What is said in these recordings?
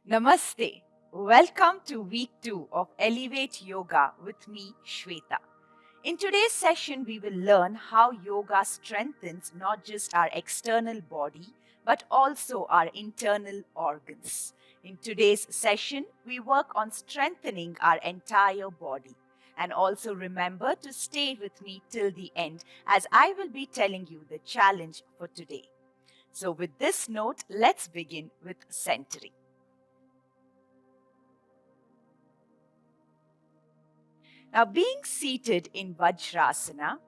Namaste. Welcome to week 2 of Elevate Yoga with me, Shweta. In today's session, we will learn how yoga strengthens not just our external body but also our internal organs. In today's session, we work on strengthening our entire body. And also remember to stay with me till the end as I will be telling you the challenge for today. So, with this note, let's begin with centering. Now, being seated in Vajrasana,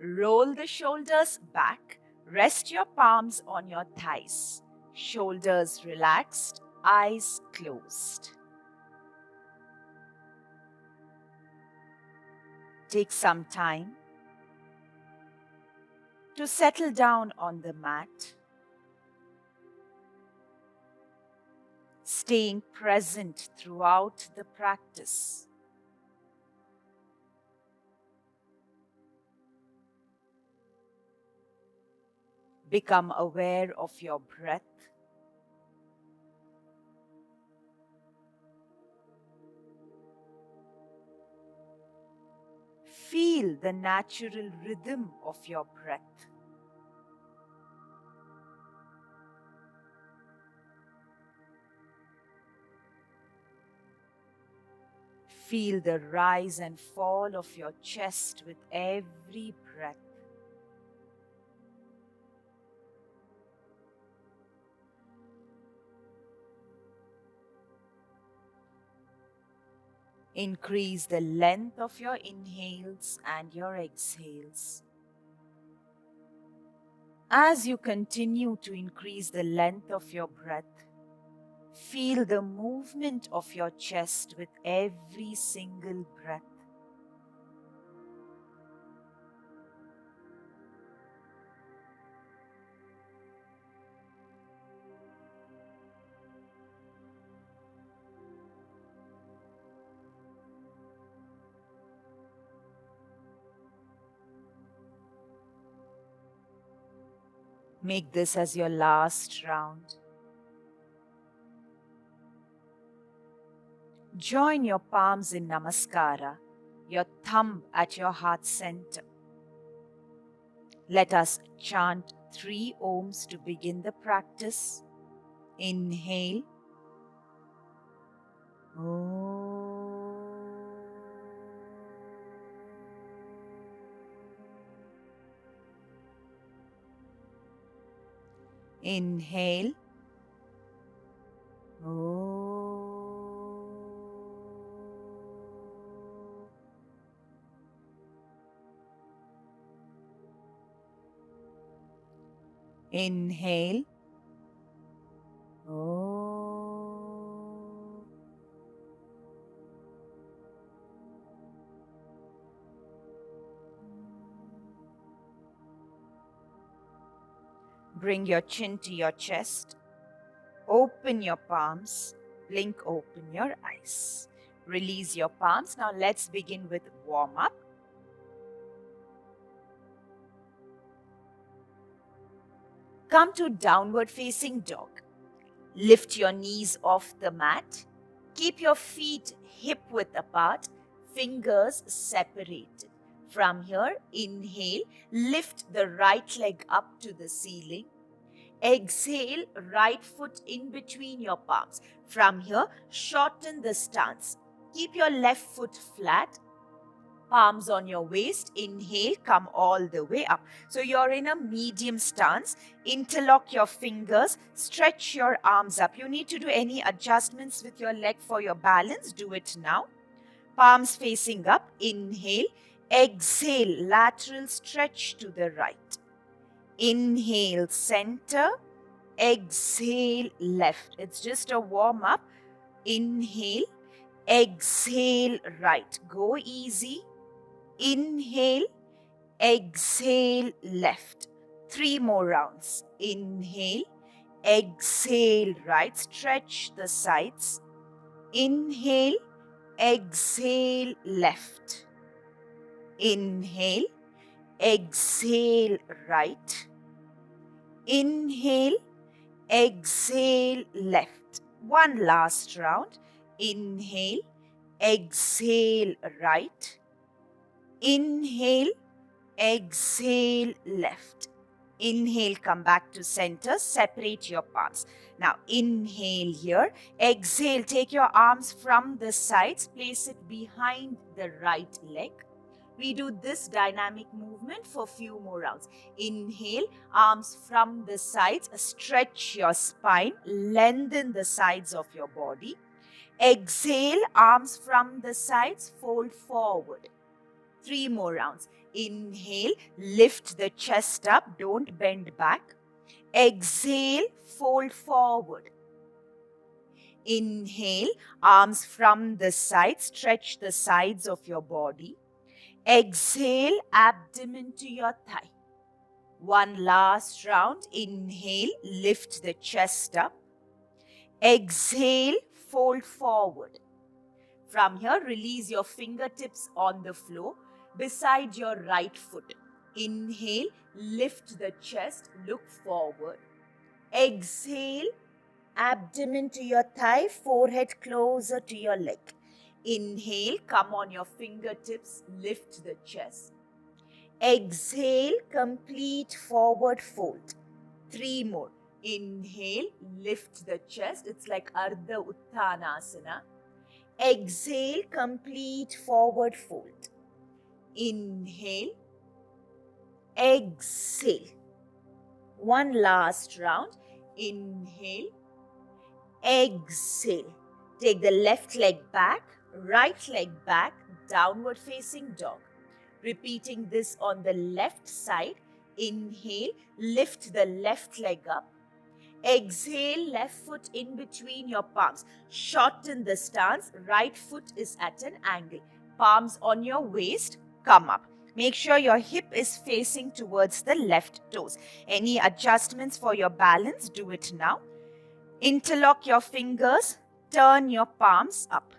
roll the shoulders back, rest your palms on your thighs, shoulders relaxed, eyes closed. Take some time to settle down on the mat, staying present throughout the practice. Become aware of your breath. Feel the natural rhythm of your breath. Feel the rise and fall of your chest with every breath. Increase the length of your inhales and your exhales. As you continue to increase the length of your breath, feel the movement of your chest with every single breath. Make this as your last round. Join your palms in Namaskara, your thumb at your heart center. Let us chant 3 ohms to begin the practice. Inhale. Om. Inhale. Om. Inhale. Om. Bring your chin to your chest. Open your palms. Blink open your eyes. Release your palms. Now let's begin with warm up. Come to downward facing dog. Lift your knees off the mat. Keep your feet hip width apart, fingers separated. From here, inhale, lift the right leg up to the ceiling. Exhale, right foot in between your palms. From here, shorten the stance. Keep your left foot flat, palms on your waist. Inhale, come all the way up. So you're in a medium stance. Interlock your fingers, stretch your arms up. You need to do any adjustments with your leg for your balance. Do it now. Palms facing up. Inhale, exhale, lateral stretch to the right. Inhale, center. Exhale, left. It's just a warm up. Inhale, exhale, right. Go easy. Inhale, exhale, left. 3 more rounds. Inhale, exhale, right. Stretch the sides. Inhale, exhale, left. Inhale, exhale, right. Inhale, exhale, left. One last round. Inhale, exhale right. Inhale, exhale left. Inhale, come back to center, separate your palms. Now inhale here, exhale, take your arms from the sides, place it behind the right leg. We do this dynamic movement for few more rounds. Inhale, arms from the sides, stretch your spine, lengthen the sides of your body. Exhale, arms from the sides, fold forward. 3 more rounds. Inhale, lift the chest up, don't bend back. Exhale, fold forward. Inhale, arms from the sides, stretch the sides of your body. Exhale, abdomen to your thigh. One last round. Inhale, lift the chest up. Exhale, fold forward. From here, release your fingertips on the floor beside your right foot. Inhale, lift the chest, look forward. Exhale, abdomen to your thigh, forehead closer to your leg. Inhale, come on your fingertips, lift the chest. Exhale, complete forward fold. 3 more. Inhale, lift the chest. It's like Ardha Uttanasana. Exhale, complete forward fold. Inhale, exhale. One last round. Inhale, exhale. Take the left leg back, right leg back, downward facing dog. Repeating this on the left side. Inhale, lift the left leg up. Exhale, left foot in between your palms. Shorten the stance. Right foot is at an angle. Palms on your waist. Come up. Make sure your hip is facing towards the left toes. Any adjustments for your balance, do it now. Interlock your fingers. Turn your palms up.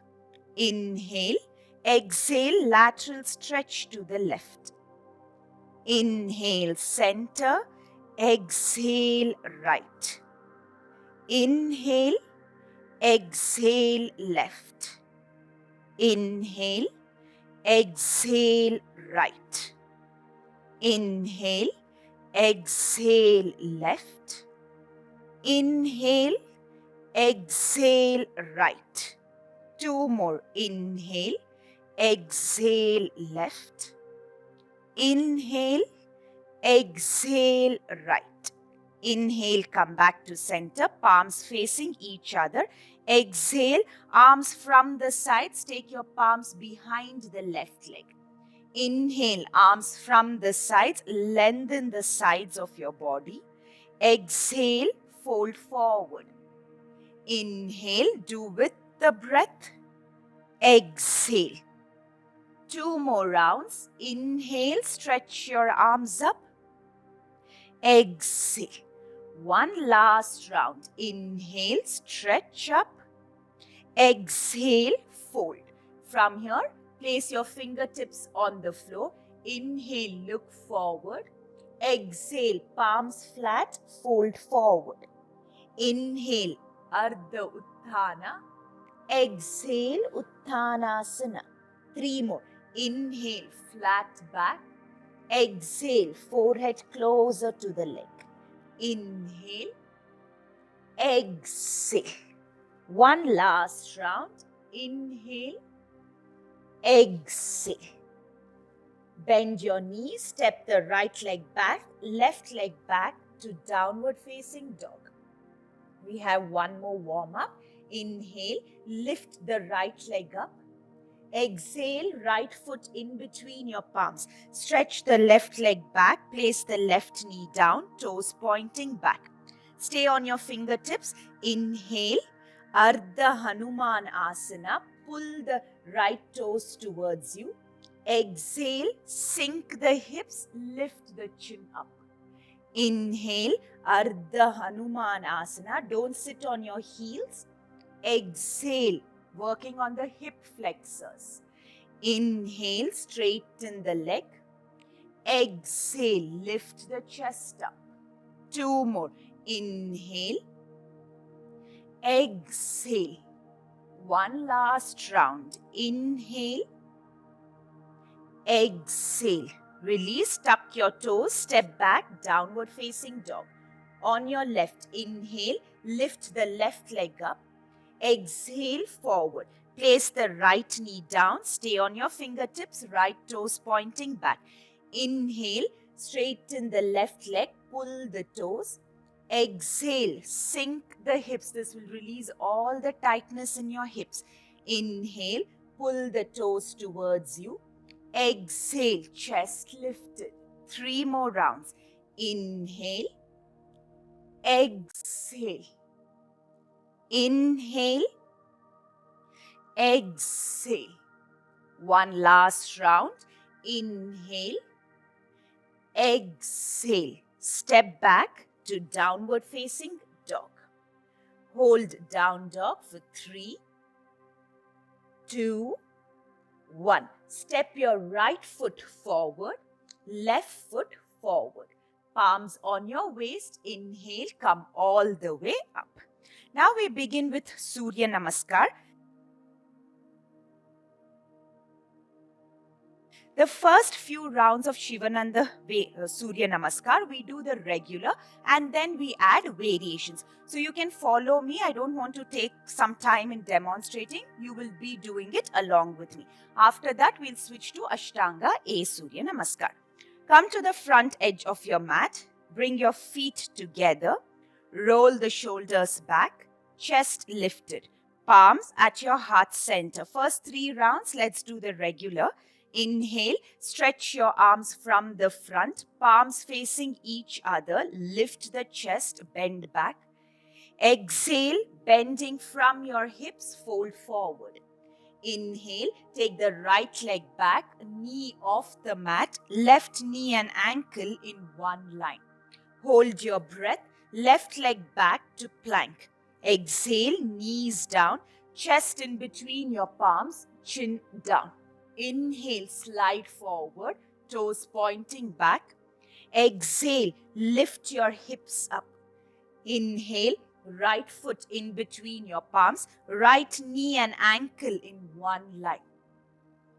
Inhale. Exhale, lateral stretch to the left. Inhale, center. Exhale, right. Inhale, exhale left. Inhale, exhale right. Inhale, exhale left. Inhale, exhale right. 2 more. Inhale, exhale left. Inhale, exhale right. Inhale, come back to center, palms facing each other. Exhale, arms from the sides, take your palms behind the left leg. Inhale, arms from the sides, lengthen the sides of your body. Exhale, fold forward. Inhale, do with the breath. Exhale. 2 more rounds. Inhale, stretch your arms up. Exhale. One last round. Inhale, stretch up. Exhale, fold. From here, place your fingertips on the floor. Inhale, look forward. Exhale, palms flat, fold forward. Inhale, Ardha Utthana. Exhale, Uttanasana. 3 more. Inhale, flat back. Exhale, forehead closer to the leg. Inhale, exhale. One last round. Inhale, exhale. Bend your knees, step the right leg back, left leg back to downward facing dog. We have one more warm up. Inhale, lift the right leg up. Exhale, right foot in between your palms. Stretch the left leg back, place the left knee down, toes pointing back. Stay on your fingertips. Inhale, Ardha Hanuman Asana. Pull the right toes towards you. Exhale, sink the hips, lift the chin up. Inhale, Ardha Hanuman Asana. Don't sit on your heels. Exhale, working on the hip flexors. Inhale, straighten the leg. Exhale, lift the chest up. 2 more. Inhale. Exhale. One last round. Inhale. Exhale. Release, tuck your toes, step back, downward facing dog. On your left, inhale, lift the left leg up. Exhale, forward. Place the right knee down, stay on your fingertips, right toes pointing back. Inhale, straighten the left leg, pull the toes. Exhale, sink the hips. This will release all the tightness in your hips. Inhale, pull the toes towards you. Exhale, chest lifted. 3 more rounds. Inhale. Exhale. Inhale. Exhale. One last round. Inhale. Exhale. Step back to downward facing dog. Hold down dog for 3, 2, 1. Step your right foot forward, left foot forward. Palms on your waist. Inhale, come all the way up. Now we begin with Surya Namaskar. The first few rounds of Shivananda Surya Namaskar, we do the regular and then we add variations. So you can follow me. I don't want to take some time in demonstrating. You will be doing it along with me. After that, we'll switch to Ashtanga A Surya Namaskar. Come to the front edge of your mat. Bring your feet together. Roll the shoulders back. Chest lifted. Palms at your heart center. First 3 rounds, let's do the regular. Inhale, stretch your arms from the front, palms facing each other, lift the chest, bend back. Exhale, bending from your hips, fold forward. Inhale, take the right leg back, knee off the mat, left knee and ankle in one line. Hold your breath, left leg back to plank. Exhale, knees down, chest in between your palms, chin down. Inhale, slide forward, toes pointing back. Exhale, lift your hips up. Inhale, right foot in between your palms, right knee and ankle in one line.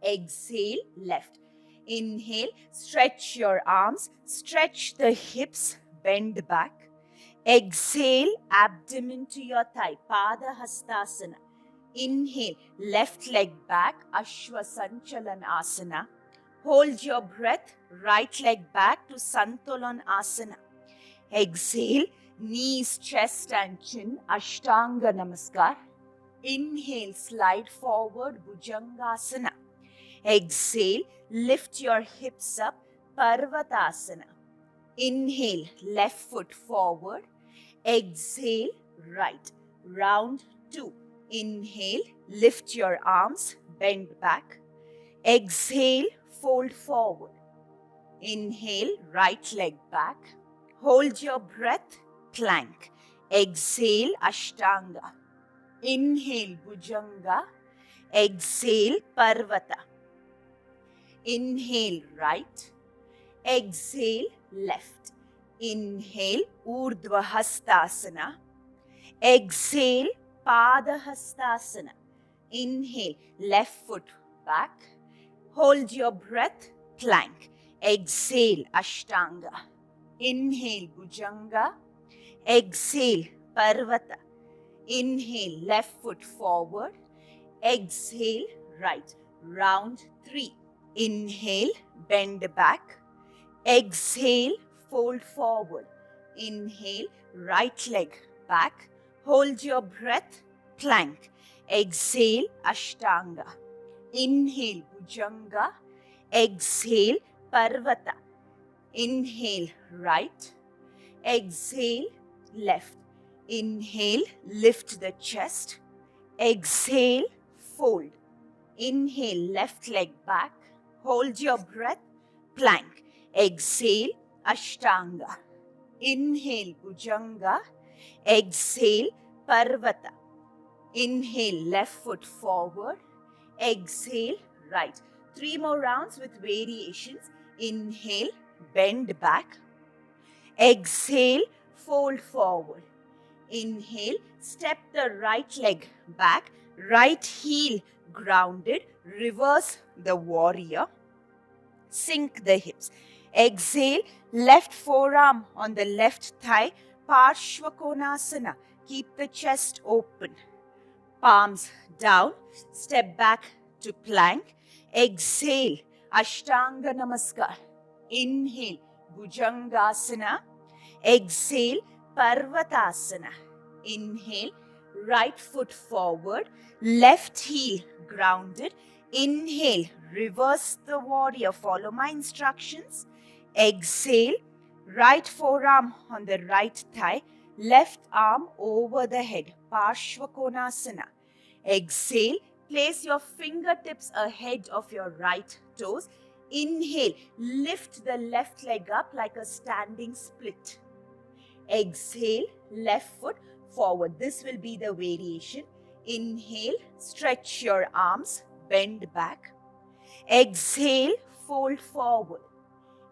Exhale, left. Inhale, stretch your arms, stretch the hips, bend back. Exhale, abdomen to your thigh, Pada Hastasana. Inhale, left leg back, Ashwa Sanchalan Asana. Hold your breath, right leg back to Santulan Asana. Exhale, knees, chest and chin, Ashtanga Namaskar. Inhale, slide forward, Bhujangasana. Exhale, lift your hips up, Parvatasana. Inhale, left foot forward. Exhale, right. Round 2. Inhale, lift your arms, bend back. Exhale, fold forward. Inhale, right leg back. Hold your breath, plank. Exhale, Ashtanga. Inhale, Bhujanga. Exhale, Parvata. Inhale, right. Exhale, left. Inhale, Urdhva Hastasana. Exhale, Pada Hastasana. Inhale, left foot back. Hold your breath, plank. Exhale, Ashtanga. Inhale, Bhujanga. Exhale, Parvata. Inhale, left foot forward. Exhale, right. Round 3. Inhale, bend back. Exhale, fold forward. Inhale, right leg back. Hold your breath, plank. Exhale, Ashtanga. Inhale, Bhujanga. Exhale, Parvata. Inhale, right. Exhale, left. Inhale, lift the chest. Exhale, fold. Inhale, left leg back. Hold your breath, plank. Exhale, Ashtanga. Inhale, Bhujanga. Exhale, Parvata. Inhale, left foot forward. Exhale, right. 3 more rounds with variations. Inhale, bend back. Exhale, fold forward. Inhale, step the right leg back, right heel grounded, reverse the warrior. Sink the hips. Exhale, left forearm on the left thigh, Parshvakonasana. Keep the chest open. Palms down, step back to plank. Exhale, Ashtanga Namaskar. Inhale, Bhujangasana. Exhale, Parvatasana. Inhale, right foot forward, left heel grounded. Inhale, reverse the warrior. Follow my instructions. Exhale, right forearm on the right thigh, left arm over the head, Parshvakonasana. Exhale, place your fingertips ahead of your right toes. Inhale, lift the left leg up like a standing split. Exhale, left foot forward. This will be the variation. Inhale, stretch your arms, bend back. Exhale, fold forward.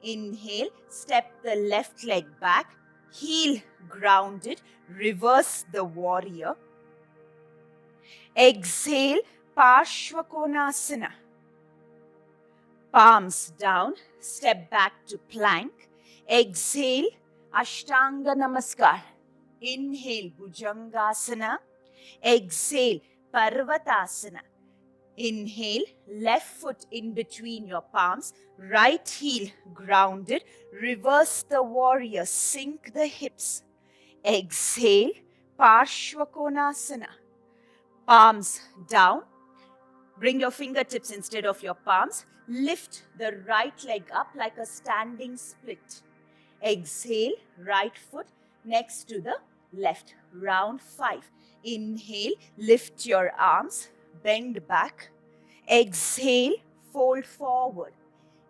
Inhale, step the left leg back, heel grounded, reverse the warrior. Exhale, Parshvakonasana. Palms down, step back to plank. Exhale, Ashtanga Namaskar. Inhale, Bhujangasana. Exhale, Parvatasana. Inhale, left foot in between your palms, right heel grounded, reverse the warrior, sink the hips. Exhale, Parshvakonasana. Palms down, bring your fingertips instead of your palms, lift the right leg up like a standing split. Exhale, right foot next to the left, round 5. Inhale, lift your arms, bend back. Exhale, fold forward.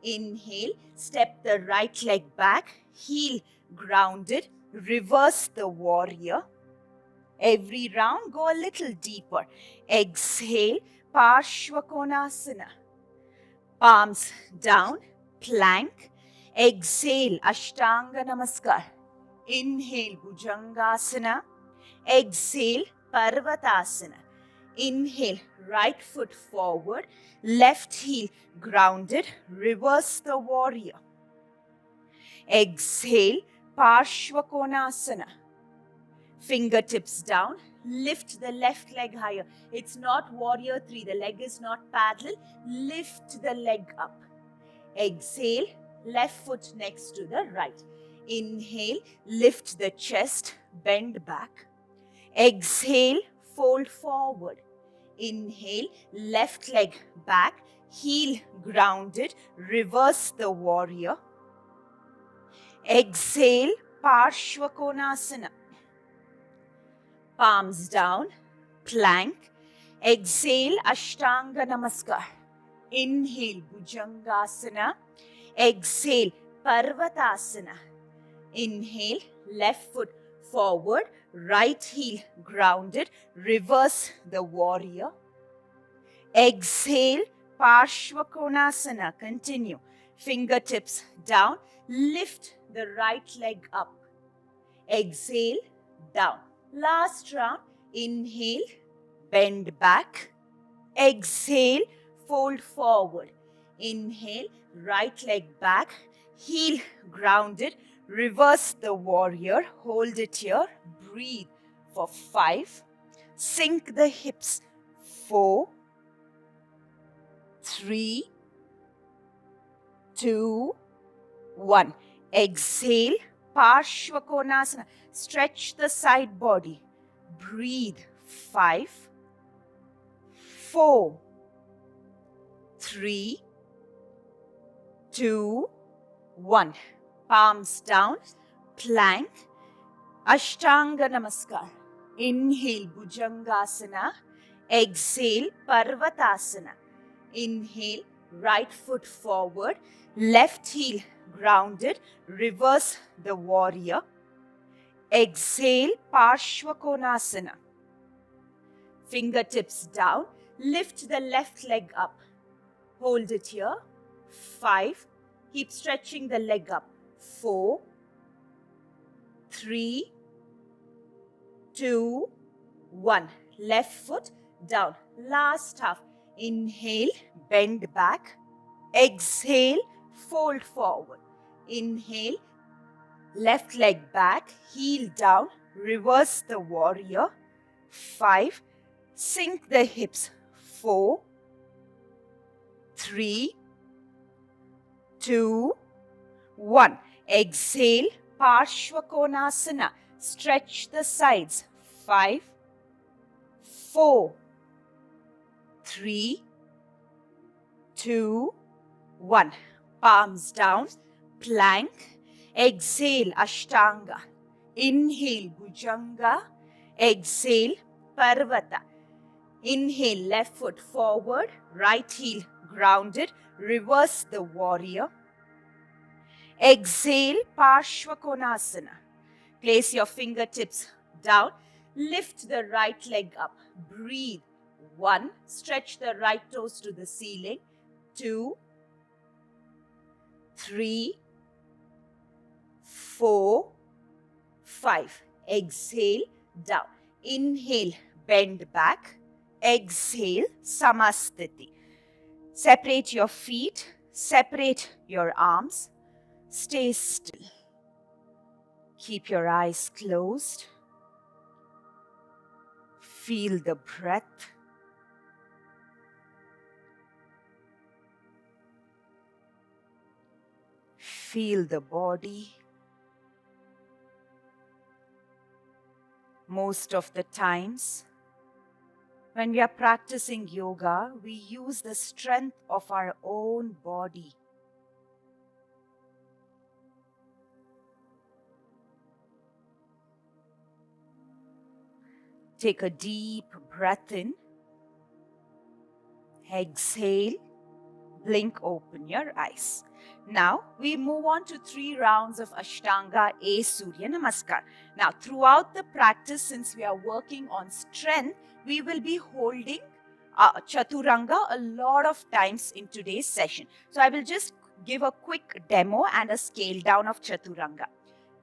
Inhale, step the right leg back, heel grounded, reverse the warrior. Every round, go a little deeper. Exhale, Parshvakonasana. Palms down, plank. Exhale, Ashtanga Namaskar. Inhale, Bhujangasana. Exhale, Parvatasana. Inhale, right foot forward, left heel grounded, reverse the warrior. Exhale, Parshvakonasana. Fingertips down, lift the left leg higher. It's not warrior 3, the leg is not parallel. Lift the leg up. Exhale, left foot next to the right. Inhale, lift the chest, bend back. Exhale, fold forward. Inhale, left leg back, heel grounded, reverse the warrior. Exhale, Parshvakonasana. Palms down, plank. Exhale, Ashtanga Namaskar. Inhale, Bhujangasana. Exhale, Parvatasana. Inhale, left foot forward, right heel grounded, reverse the warrior. Exhale, Parshvakonasana. Continue. Fingertips down, lift the right leg up. Exhale, down. Last round, inhale, bend back. Exhale, fold forward. Inhale, right leg back, heel grounded, reverse the warrior. Hold it here. Breathe for 5. Sink the hips. 4, 3, 2, 1. Exhale, Parshvakonasana. Stretch the side body. Breathe. 5, 4, 3, 2, 1. Palms down, plank, Ashtanga Namaskar. Inhale, Bhujangasana. Exhale, Parvatasana. Inhale, right foot forward, left heel grounded, reverse the warrior. Exhale, Parshvakonasana. Fingertips down, lift the left leg up. Hold it here. 5. Keep stretching the leg up. 4, 3, 2, 1. Left foot down. Last half. Inhale, bend back. Exhale, fold forward. Inhale, left leg back, heel down. Reverse the warrior. 5. Sink the hips. 4, 3, 2, 1. Exhale, Parshvakonasana. Stretch the sides. 5, 4, 3, 2, 1. Palms down, plank. Exhale, Ashtanga. Inhale, Bhujanga. Exhale, Parvata. Inhale, left foot forward, right heel grounded. Reverse the warrior. Exhale, Parshvakonasana. Place your fingertips down. Lift the right leg up. Breathe. 1. Stretch the right toes to the ceiling. 2, 3, 4, 5. Exhale, down. Inhale, bend back. Exhale, Samastiti. Separate your feet. Separate your arms. Stay still. Keep your eyes closed. Feel the breath. Feel the body. Most of the times, when we are practicing yoga, we use the strength of our own body. Take a deep breath in. Exhale. Blink open your eyes. Now we move on to 3 rounds of Ashtanga A Surya Namaskar. Now throughout the practice, since we are working on strength, we will be holding Chaturanga a lot of times in today's session. So I will just give a quick demo and a scale down of Chaturanga.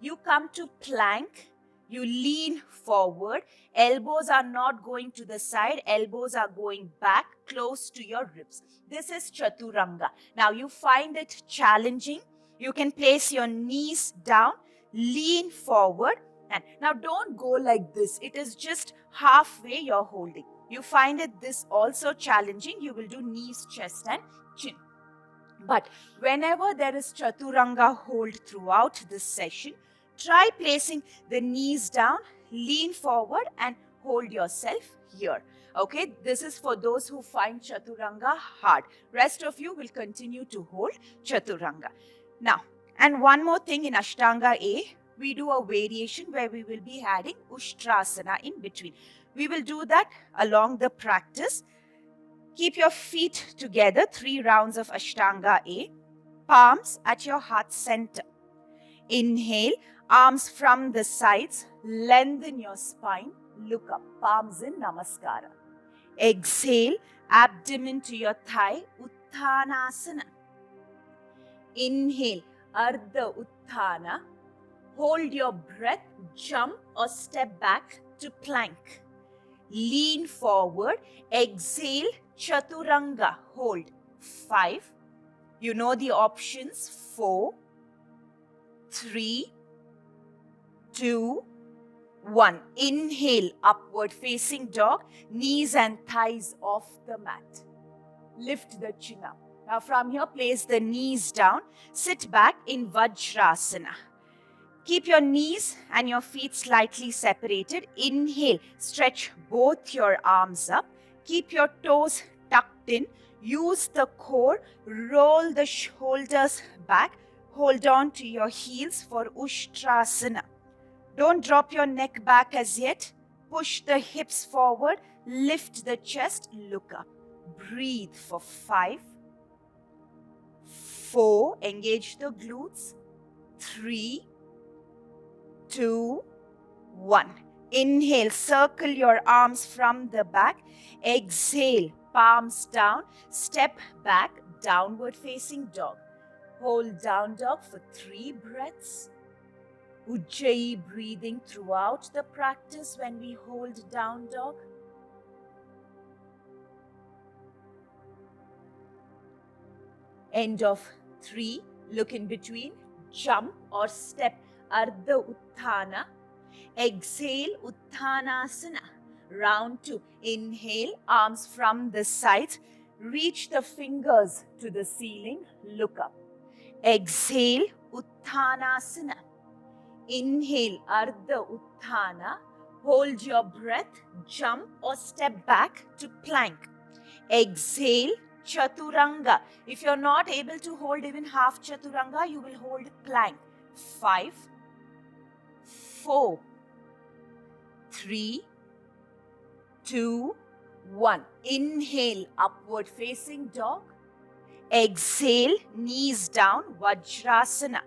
You come to plank. You lean forward. Elbows are not going to the side. Elbows are going back close to your ribs. This is Chaturanga. Now you find it challenging. You can place your knees down, lean forward. And now don't go like this. It is just halfway you're holding. You find it this also challenging. You will do knees, chest and chin. But whenever there is Chaturanga hold throughout this session, try placing the knees down, lean forward and hold yourself here. Okay, this is for those who find Chaturanga hard. Rest of you will continue to hold Chaturanga. Now, and one more thing in Ashtanga A, we do a variation where we will be adding Ushtrasana in between. We will do that along the practice. Keep your feet together, 3 rounds of Ashtanga A. Palms at your heart center. Inhale, arms from the sides, lengthen your spine, look up, palms in Namaskara. Exhale, abdomen to your thigh, Uttanasana. Inhale, Ardha Utthana. Hold your breath, jump or step back to plank. Lean forward, exhale, Chaturanga, hold. 5. You know the options. 4, 3, 2, 1. Inhale, upward facing dog, knees and thighs off the mat. Lift the chin up. Now from here, place the knees down. Sit back in Vajrasana. Keep your knees and your feet slightly separated. Inhale, stretch both your arms up. Keep your toes tucked in. Use the core. Roll the shoulders back. Hold on to your heels for Ushtrasana. Don't drop your neck back as yet. Push the hips forward. Lift the chest. Look up. Breathe for 5, 4. Engage the glutes. 3, 2, 1. Inhale, circle your arms from the back. Exhale, palms down. Step back, downward facing dog. Hold down dog for 3 breaths. Ujjayi breathing throughout the practice when we hold down dog. End of 3. Look in between. Jump or step Ardha Utthana. Exhale Utthanasana. Round 2. Inhale, arms from the sides. Reach the fingers to the ceiling. Look up. Exhale Utthanasana. Inhale Ardha Utthana. Hold your breath. Jump or step back to plank. Exhale Chaturanga. If you're not able to hold even half Chaturanga, you will hold plank. 5, 4, 3, 2, 1. Inhale, upward facing dog. Exhale, knees down, Vajrasana.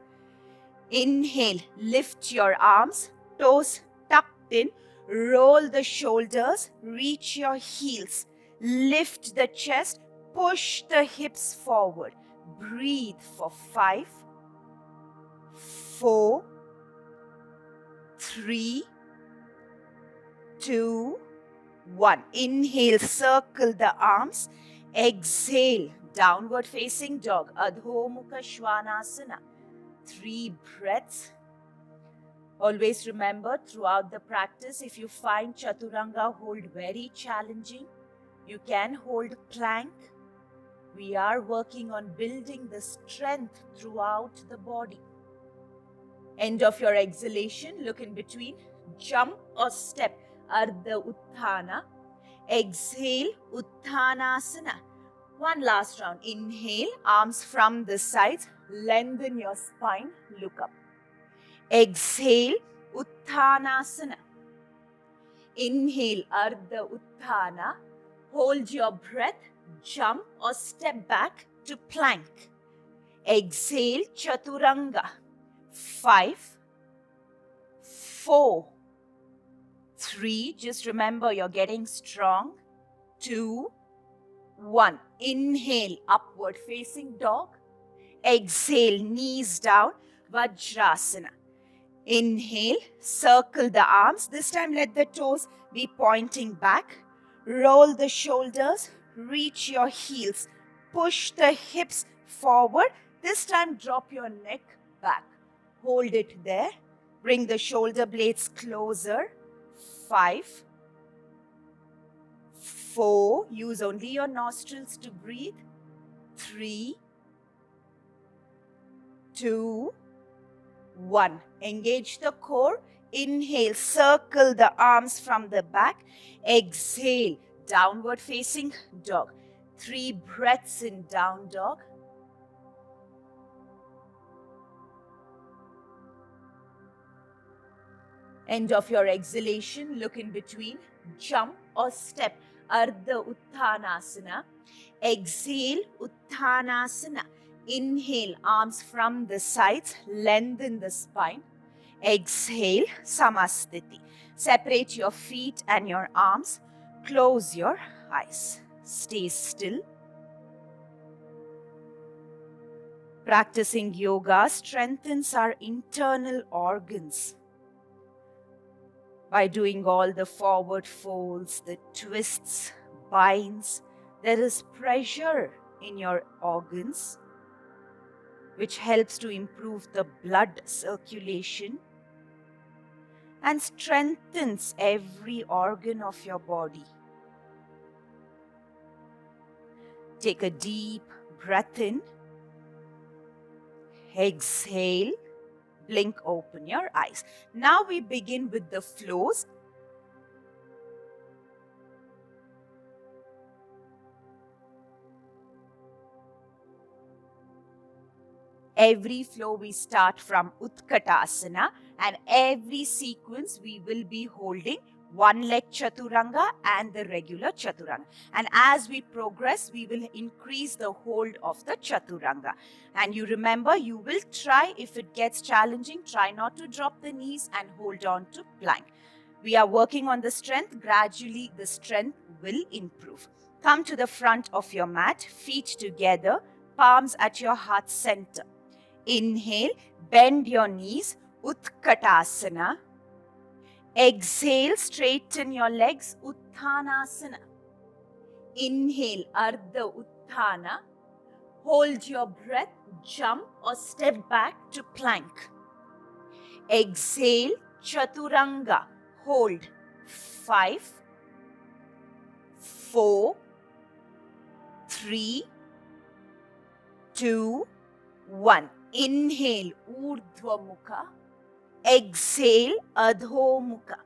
Inhale, lift your arms, toes tucked in, roll the shoulders, reach your heels, lift the chest, push the hips forward. Breathe for 5, 4, 3, 2, 1. Inhale, circle the arms. Exhale, downward facing dog, Adho Mukha Svanasana. 3 breaths. Always remember throughout the practice, if you find Chaturanga hold very challenging, you can hold plank. We are working on building the strength throughout the body. End of your exhalation, look in between. Jump or step Ardha Utthana. Exhale Utthanasana. One last round. Inhale, arms from the sides. Lengthen your spine. Look up. Exhale, Utthanasana. Inhale, Ardha Utthana. Hold your breath. Jump or step back to plank. Exhale, Chaturanga. 5, 4, 3. Just remember you're getting strong. 2, 1. Inhale, upward facing dog. Exhale, knees down, Vajrasana. Inhale, circle the arms. This time let the toes be pointing back. Roll the shoulders, reach your heels. Push the hips forward. This time drop your neck back. Hold it there. Bring the shoulder blades closer. 5, 4. Use only your nostrils to breathe. 3, 2, 1. Engage the core. Inhale, circle the arms from the back. Exhale, downward facing dog. 3 breaths in down dog. End of your exhalation, look in between. Jump or step Ardha Uttanasana. Exhale Uttanasana. Inhale, arms from the sides, lengthen the spine. Exhale, Samastiti. Separate your feet and your arms. Close your eyes. Stay still. Practicing yoga strengthens our internal organs. By doing all the forward folds, the twists, binds, there is pressure in your organs, which helps to improve the blood circulation and strengthens every organ of your body. Take a deep breath in. Exhale. Blink open your eyes. Now we begin with the flows. Every flow we start from Utkatasana, and every sequence we will be holding one leg Chaturanga and the regular Chaturanga. And as we progress, we will increase the hold of the Chaturanga. And you remember, you will try, if it gets challenging, try not to drop the knees and hold on to plank. We are working on the strength. Gradually, the strength will improve. Come to the front of your mat, feet together, palms at your heart center. Inhale, bend your knees, Utkatasana. Exhale, straighten your legs, Uttanasana. Inhale, Ardha Utthana. Hold your breath, jump or step back to plank. Exhale, Chaturanga. Hold. 5, 4, 3, 2, 1. Inhale, Urdhva Mukha. Exhale, Adho Mukha.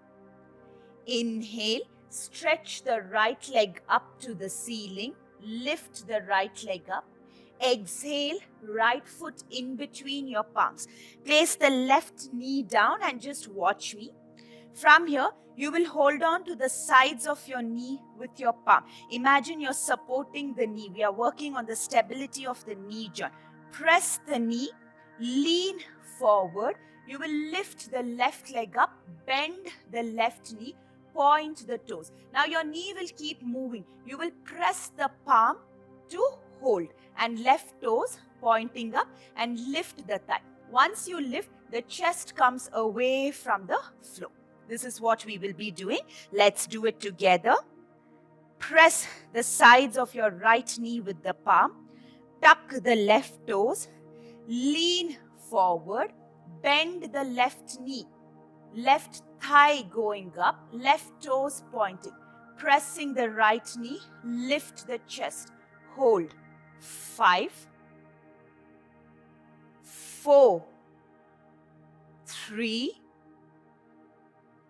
Inhale, stretch the right leg up to the ceiling. Lift the right leg up. Exhale, right foot in between your palms. Place the left knee down and just watch me. From here, you will hold on to the sides of your knee with your palm. Imagine you're supporting the knee. We are working on the stability of the knee joint. Press the knee, lean forward. You will lift the left leg up, bend the left knee, point the toes. Now your knee will keep moving. You will press the palm to hold and left toes pointing up and lift the thigh. Once you lift, the chest comes away from the floor. This is what we will be doing. Let's do it together. Press the sides of your right knee with the palm. Tuck the left toes. Lean forward. Bend the left knee. Left thigh going up. Left toes pointing. Pressing the right knee. Lift the chest. Hold. 5, 4, 3,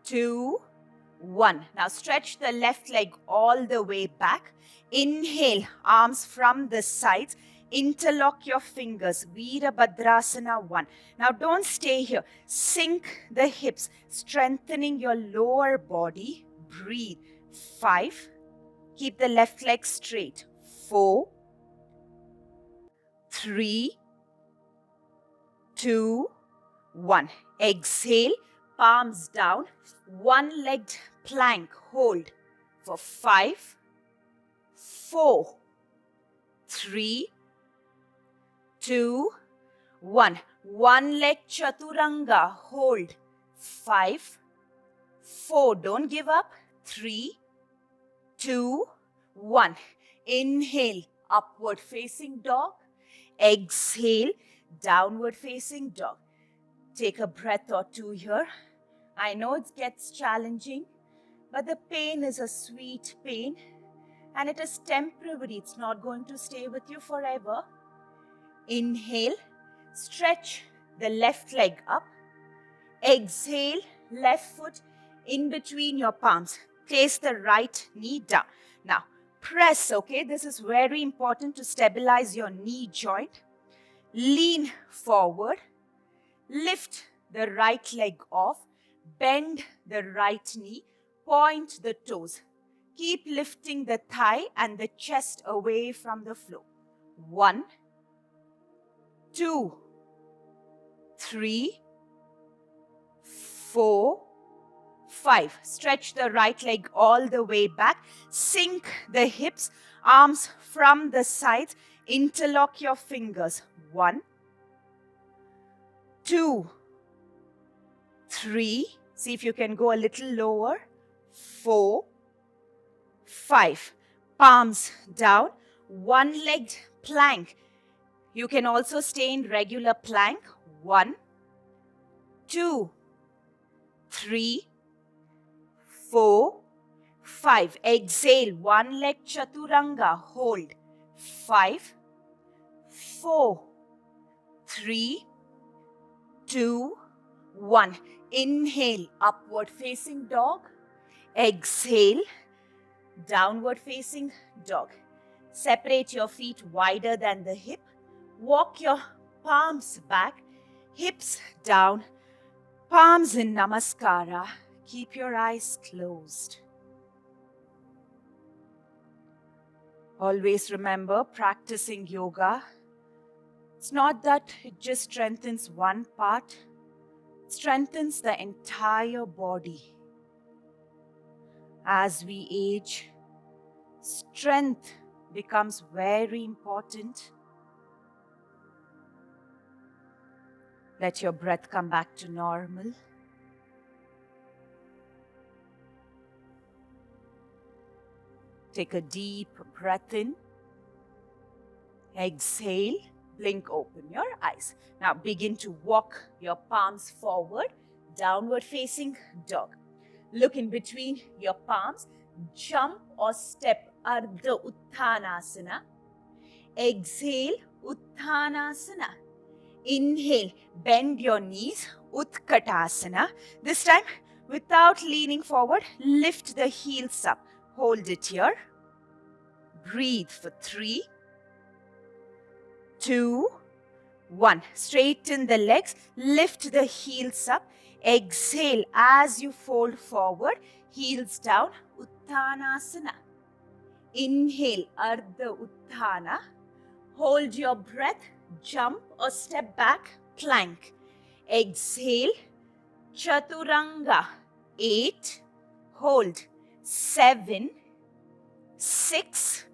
2, 1. Now stretch the left leg all the way back. Inhale, arms from the sides. Interlock your fingers. Virabhadrasana 1. Now don't stay here. Sink the hips, strengthening your lower body. Breathe. 5. Keep the left leg straight. 4, 3, 2, 1. Exhale, palms down. One-legged plank. Hold for 5, 4, 3, 2, 1. One leg chaturanga. Hold. 5, 4. Don't give up. 3, 2, 1. Inhale, upward facing dog. Exhale, downward facing dog. Take a breath or two here. I know it gets challenging, but the pain is a sweet pain and it is temporary. It's not going to stay with you forever. Inhale, stretch the left leg up. Exhale, left foot in between your palms. Place the right knee down. Now, press, okay? This is very important to stabilize your knee joint. Lean forward. Lift the right leg off. Bend the right knee. Point the toes. Keep lifting the thigh and the chest away from the floor. 1, 2, 3, 4, 5. Stretch the right leg all the way back. Sink the hips, arms from the sides. Interlock your fingers. 1, 2, 3. See if you can go a little lower. 4, 5. Palms down. One-legged plank. You can also stay in regular plank. 1, 2, 3, 4, 5. Exhale. One leg chaturanga. Hold. 5, 4, 3, 2, 1. Inhale, upward facing dog. Exhale, downward facing dog. Separate your feet wider than the hip. Walk your palms back, hips down, palms in namaskara. Keep your eyes closed. Always remember, practicing yoga, it's not that it just strengthens one part, it strengthens the entire body. As we age, strength becomes very important. Let your breath come back to normal. Take a deep breath in. Exhale. Blink open your eyes. Now begin to walk your palms forward. Downward facing dog. Look in between your palms. Jump or step Ardha Uttanasana. Exhale, Uttanasana. Inhale, bend your knees, Utkatasana. This time, without leaning forward, lift the heels up. Hold it here. Breathe for 3, 2, 1. Straighten the legs, lift the heels up. Exhale as you fold forward, heels down, Uttanasana. Inhale, Ardha Uttana. Hold your breath, jump or step back, plank. Exhale, Chaturanga. 8, hold. 7, 6,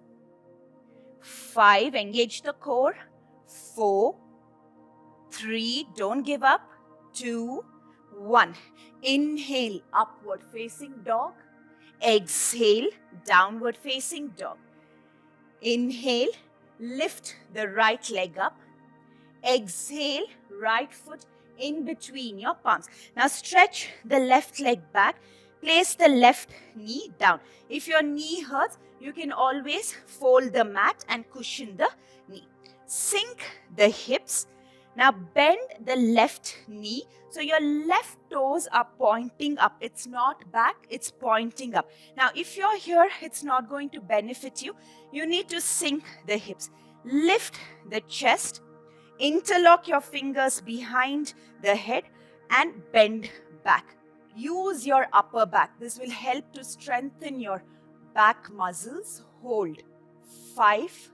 5, engage the core. 4, 3, don't give up. 2, 1. Inhale, upward facing dog. Exhale, downward facing dog. Inhale, lift the right leg up. Exhale, right foot in between your palms. Now stretch the left leg back. Place the left knee down. If your knee hurts, you can always fold the mat and cushion the knee. Sink the hips. Now bend the left knee so your left toes are pointing up. It's not back, it's pointing up. Now if you're here, it's not going to benefit you. You need to sink the hips. Lift the chest. Interlock your fingers behind the head and bend back. Use your upper back. This will help to strengthen your back muscles. Hold. 5,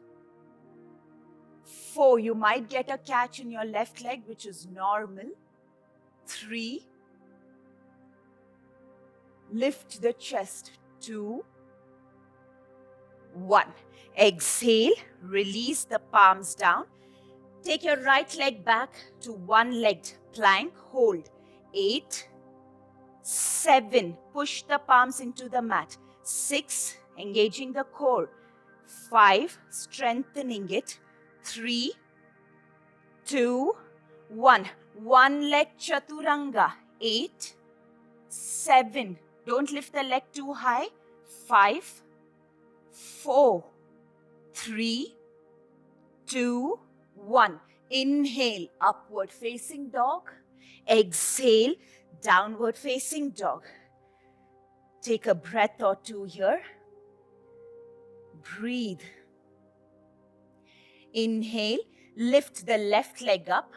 4. You might get a catch in your left leg, which is normal. 3. Lift the chest. 2, 1. Exhale. Release the palms down. Take your right leg back to one-legged plank. Hold. 8, 7. Push the palms into the mat. 6. Engaging the core. 5. Strengthening it. 3, 2, 1. One leg chaturanga. 8, 7. Don't lift the leg too high. 5, 4, 3, 2, 1. Inhale, upward facing dog. Exhale, downward facing dog. Take a breath or two here. Breathe. Inhale, lift the left leg up.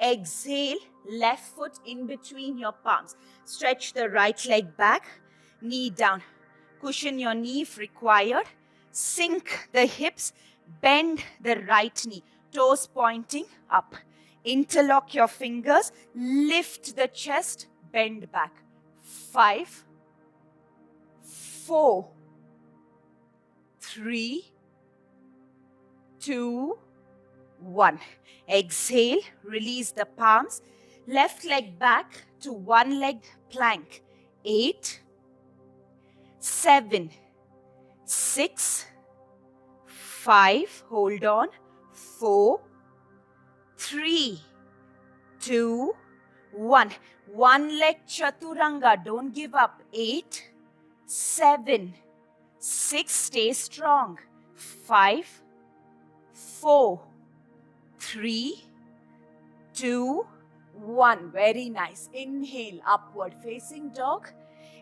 Exhale, left foot in between your palms. Stretch the right leg back, knee down. Cushion your knee if required. Sink the hips, bend the right knee. Toes pointing up. Interlock your fingers, lift the chest, bend back. 5, 4, 3, 2, 1. Exhale, release the palms. Left leg back to one-legged plank. 8, 7, 6, 5, hold on. 4, 3, 2, 1. One leg chaturanga, don't give up. 8, 7, 6, stay strong. 5, 4, 3, 2, 1. Very nice. Inhale, upward facing dog.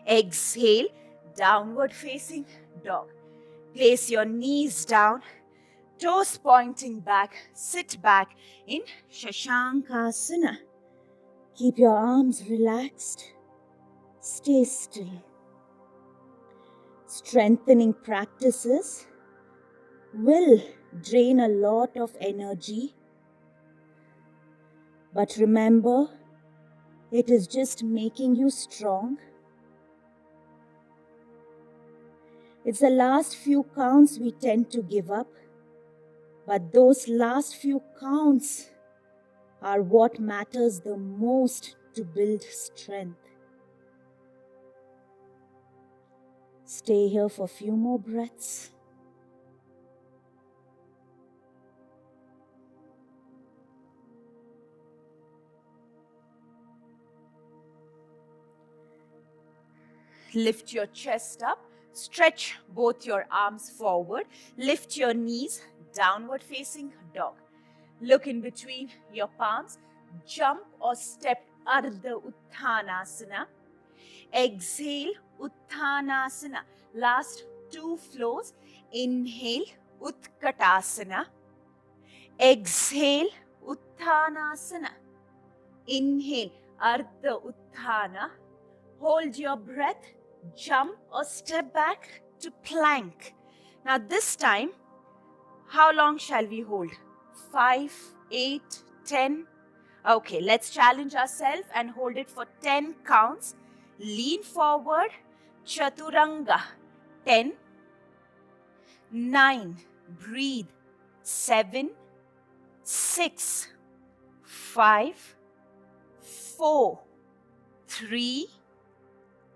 Exhale, downward facing dog. Place your knees down, toes pointing back. Sit back in Shashankasana. Keep your arms relaxed. Stay still. Strengthening practices will drain a lot of energy. But remember, it is just making you strong. It's the last few counts we tend to give up. But those last few counts are what matters the most to build strength. Stay here for a few more breaths. Lift your chest up. Stretch both your arms forward. Lift your knees, downward facing dog. Look in between your palms. Jump or step Ardha Uttanasana. Exhale, Uttanasana. Last 2 floors. Inhale, Utkatasana. Exhale, Uttanasana. Inhale, Ardha Uttana. Hold your breath. Jump or step back to plank. Now this time, how long shall we hold? 5, 8, 10? Okay, let's challenge ourselves and hold it for 10 counts. Lean forward, Chaturanga. 10, 9, breathe. 7, 6, 5, 4, 3,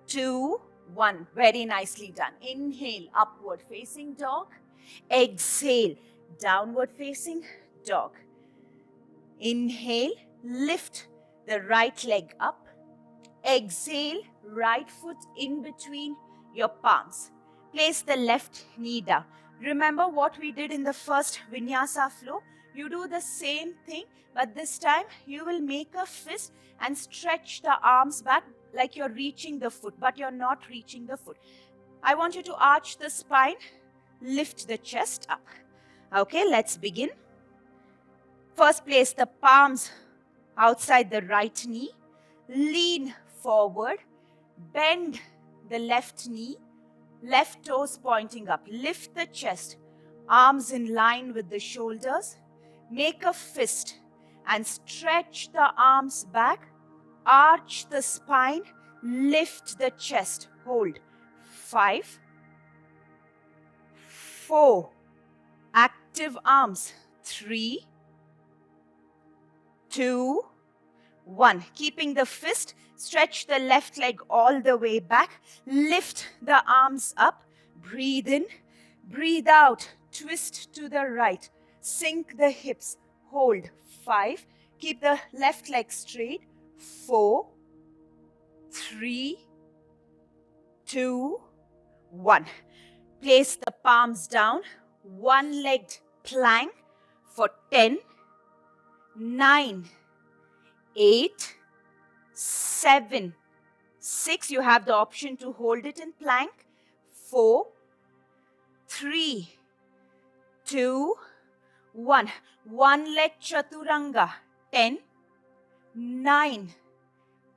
2, 1. Very nicely done. Inhale, upward facing dog. Exhale, downward facing dog. Inhale, lift the right leg up. Exhale, right foot in between your palms. Place the left knee down. Remember what we did in the first vinyasa flow? You do the same thing, but this time you will make a fist and stretch the arms back like you're reaching the foot, but you're not reaching the foot. I want you to arch the spine, lift the chest up. Okay, let's begin. First, place the palms outside the right knee. Lean forward. Bend the left knee. Left toes pointing up. Lift the chest. Arms in line with the shoulders. Make a fist and stretch the arms back. Arch the spine. Lift the chest. Hold. 5, 4. Active arms. 3, 2, 1. Keeping the fist, stretch the left leg all the way back. Lift the arms up. Breathe in. Breathe out. Twist to the right. Sink the hips. Hold. 5. Keep the left leg straight. 4, 3, 2, 1. Place the palms down. One-legged plank for 10, 9, 8, 7, 6. You have the option to hold it in plank. 4, 3, 2, 1. One leg chaturanga. 10, 9,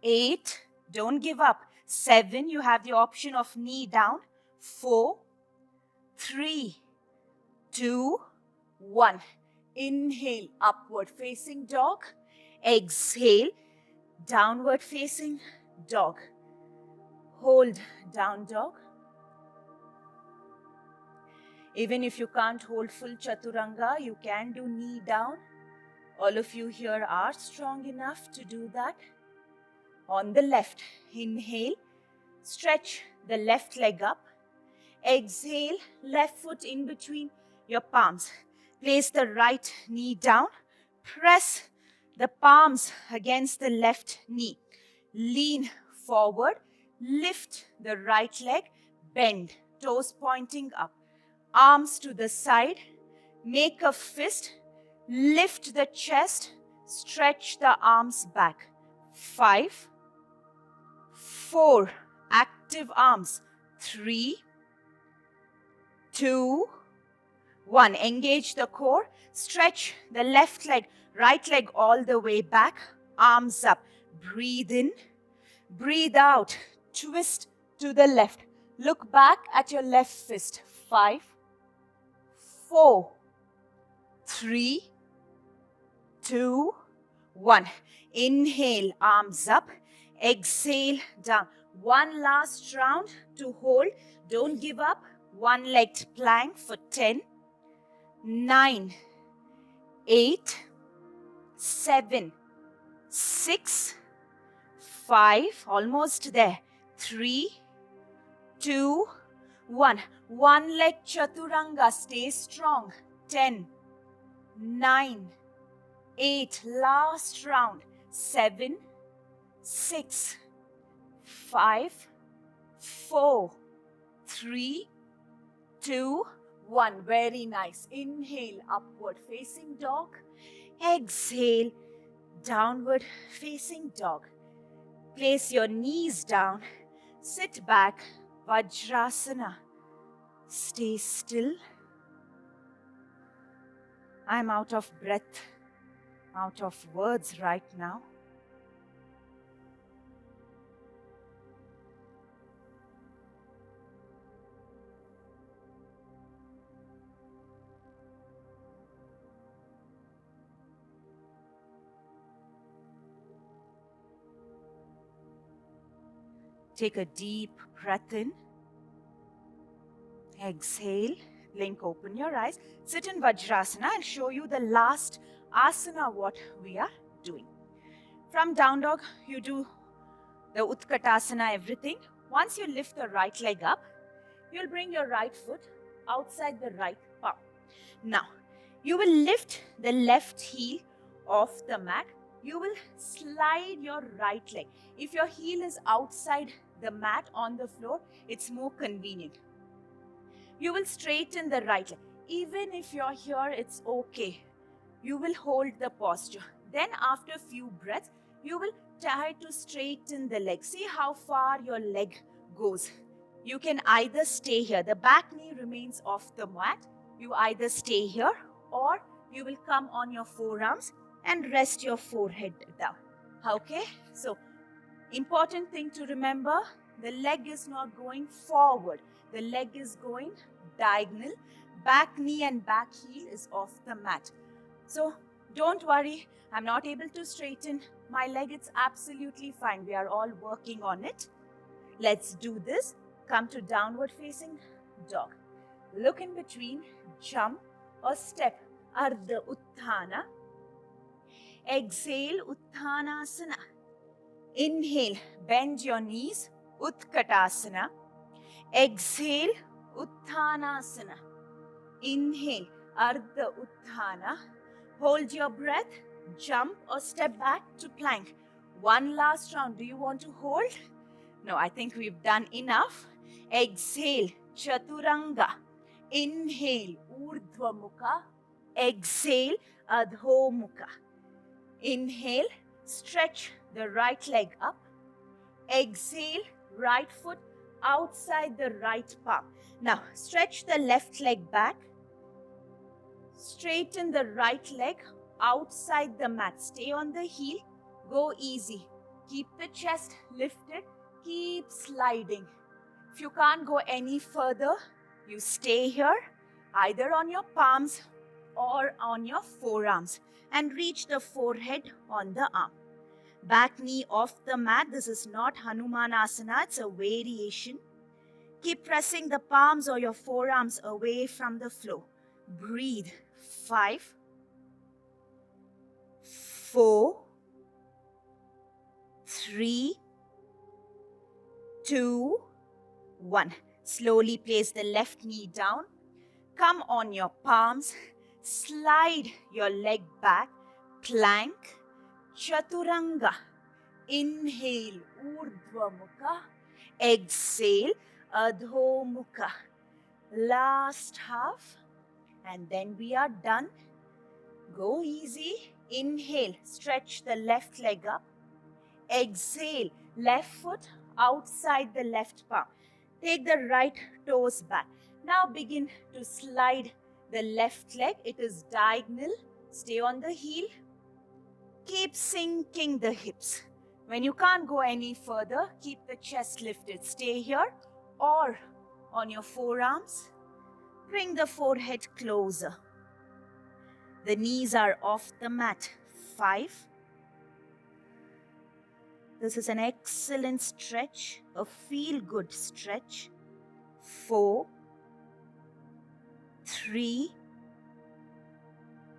8. Don't give up. 7. You have the option of knee down. 4, 3, 2, 1. Inhale, upward facing dog. Exhale, downward facing dog. Hold down dog. Even if you can't hold full chaturanga, you can do knee down. All of you here are strong enough to do that. On the left, inhale, stretch the left leg up. Exhale, left foot in between your palms. Place the right knee down. Press the palms against the left knee. Lean forward. Lift the right leg. Bend. Toes pointing up. Arms to the side. Make a fist. Lift the chest. Stretch the arms back. 5, 4. Active arms. 3, 2, 1. Engage the core. Stretch the left leg, right leg all the way back. Arms up. Breathe in. Breathe out. Twist to the left. Look back at your left fist. 5, 4, 3, 2, 1. Inhale, arms up. Exhale, down. One last round to hold. Don't give up. One-legged plank for 10, 9, 8, 7, 6, 5, almost there. 3, 2, 1. One leg chaturanga, stay strong. 10, 9, 8, last round. 7, 6, 5, 4, 3, 2, 1. Very nice. Inhale, upward facing dog. Exhale, downward facing dog. Place your knees down. Sit back, Vajrasana. Stay still. I'm out of breath, out of words right now. Take a deep breath in. Exhale. Blink, open your eyes. Sit in Vajrasana. I'll show you the last asana what we are doing. From down dog, you do the Utkatasana, everything. Once you lift the right leg up, you'll bring your right foot outside the right palm. Now, you will lift the left heel off the mat. You will slide your right leg. If your heel is outside the mat on the floor, it's more convenient. You will straighten the right leg. Even if you're here, it's okay. You will hold the posture. Then after a few breaths, you will try to straighten the leg. See how far your leg goes. You can either stay here. The back knee remains off the mat. You either stay here or you will come on your forearms and rest your forehead down. Okay? So, important thing to remember, the leg is not going forward. The leg is going diagonal. Back knee and back heel is off the mat. So, don't worry, I'm not able to straighten my leg. It's absolutely fine. We are all working on it. Let's do this. Come to downward facing dog. Look in between, jump or step. Ardha Utthana. Exhale, Utthanasana. Inhale, bend your knees, Utkatasana. Exhale, Utthanasana. Inhale, Ardha Utthana. Hold your breath, jump or step back to plank. One last round. Do you want to hold? No, I think we've done enough. Exhale, Chaturanga. Inhale, Urdhva Mukha. Exhale, Adho Mukha. Inhale, stretch the right leg up. Exhale, right foot outside the right palm. Now, stretch the left leg back. Straighten the right leg outside the mat. Stay on the heel. Go easy. Keep the chest lifted. Keep sliding. If you can't go any further, you stay here, either on your palms or on your forearms, and reach the forehead on the arm. Back knee off the mat. This is not Hanumanasana. It's a variation. Keep pressing the palms or your forearms away from the floor. Breathe. 5, 4, 3, 2, 1. Slowly place the left knee down. Come on your palms. Slide your leg back. Plank. Chaturanga. Inhale, Urdhva Mukha. Exhale, Adho Mukha. Last half. And then we are done. Go easy. Inhale, stretch the left leg up. Exhale, left foot outside the left palm. Take the right toes back. Now begin to slide the left leg. It is diagonal. Stay on the heel. Keep sinking the hips. When you can't go any further, keep the chest lifted. Stay here or on your forearms. Bring the forehead closer. The knees are off the mat. 5. This is an excellent stretch, a feel-good stretch. 4, 3,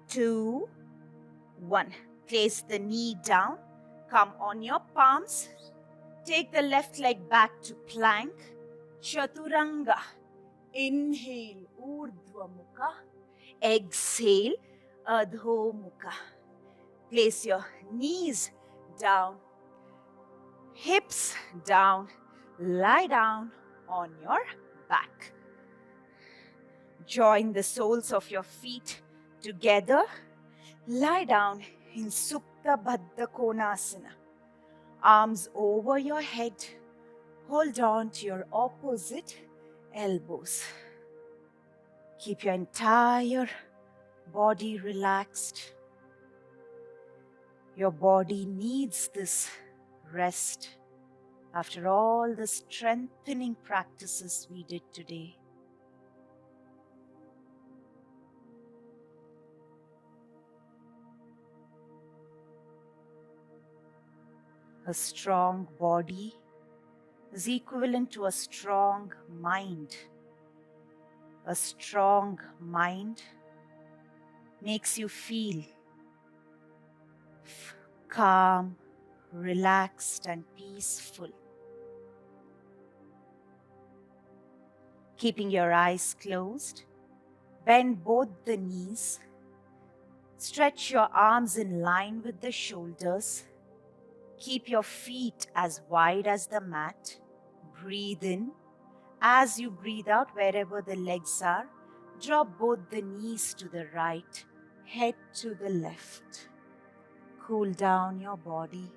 2, 1. Place the knee down. Come on your palms. Take the left leg back to plank. Chaturanga. Inhale, Urdhva Mukha. Exhale, Adho Mukha. Place your knees down, hips down. Lie down on your back. Join the soles of your feet together. Lie down in Supta Baddha Konasana. Arms over your head. Hold on to your opposite elbows. Keep your entire body relaxed. Your body needs this rest after all the strengthening practices we did today. A strong body is equivalent to a strong mind. A strong mind makes you feel calm, relaxed, and peaceful. Keeping your eyes closed, bend both the knees. Stretch your arms in line with the shoulders. Keep your feet as wide as the mat. Breathe in. As you breathe out, wherever the legs are, drop both the knees to the right, head to the left. Cool down your body.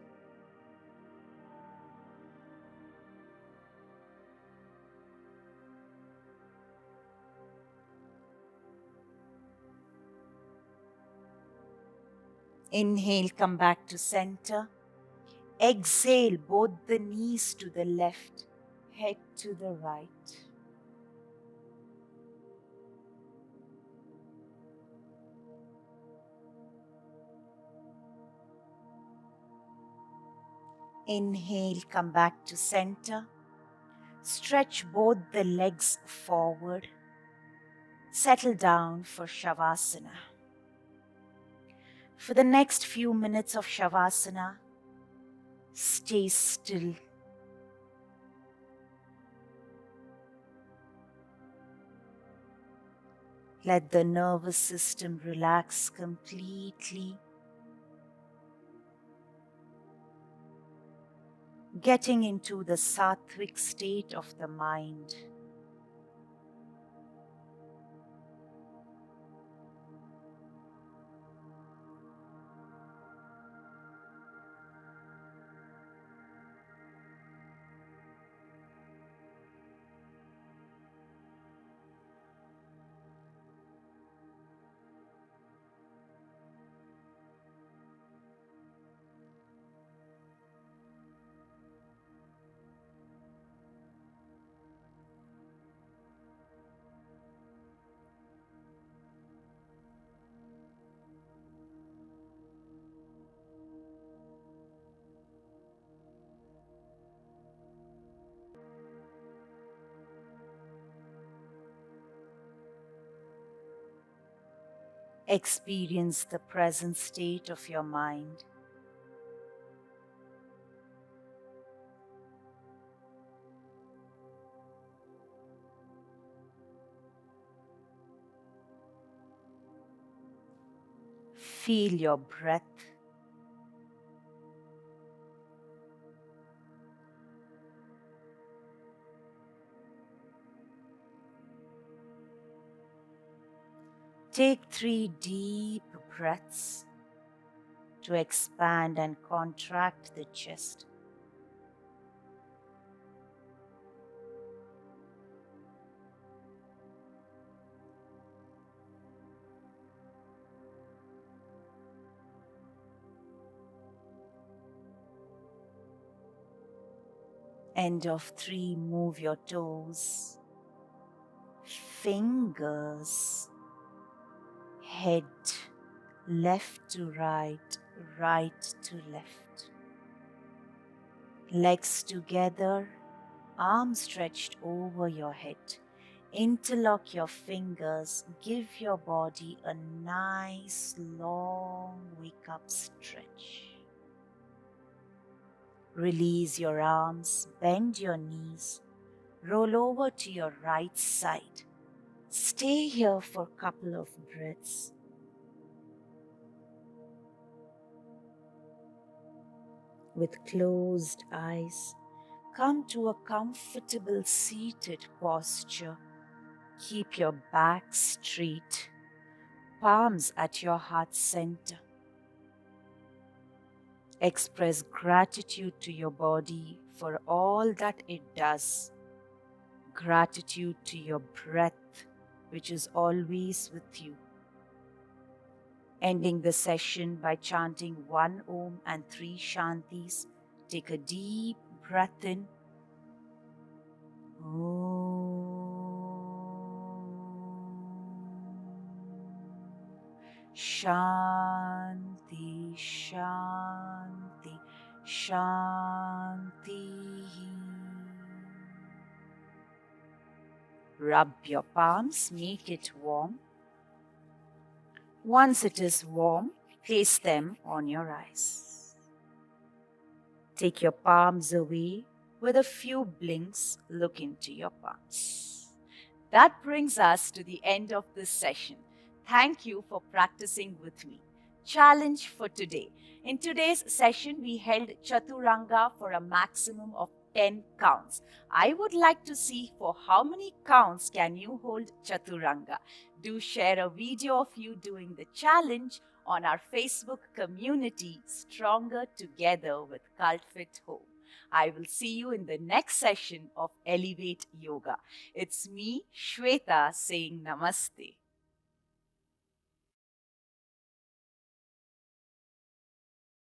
Inhale, come back to center. Exhale, both the knees to the left, head to the right. Inhale, come back to center. Stretch both the legs forward. Settle down for Shavasana. For the next few minutes of Shavasana, stay still. Let the nervous system relax completely. Getting into the sattvic state of the mind. Experience the present state of your mind. Feel your breath. Take 3 deep breaths to expand and contract the chest. End of 3, move your toes, fingers, head, left to right, right to left. Legs together, arms stretched over your head. Interlock your fingers. Give your body a nice long wake up stretch. Release your arms, bend your knees, roll over to your right side. Stay here for a couple of breaths. With closed eyes, come to a comfortable seated posture. Keep your back straight, palms at your heart center. Express gratitude to your body for all that it does. Gratitude to your breath, which is always with you. Ending the session by chanting 1 Om and 3 Shantis. Take a deep breath in. Shanti, Shanti, Shanti. Rub your palms, make it warm. Once it is warm, place them on your eyes. Take your palms away. With a few blinks, look into your palms. That brings us to the end of this session. Thank you for practicing with me. Challenge for today. In today's session, we held Chaturanga for a maximum of 10 counts. I would like to see for how many counts can you hold Chaturanga. Do share a video of you doing the challenge on our Facebook community, Stronger Together with CultFit Home. I will see you in the next session of Elevate Yoga. It's me, Shweta, saying namaste.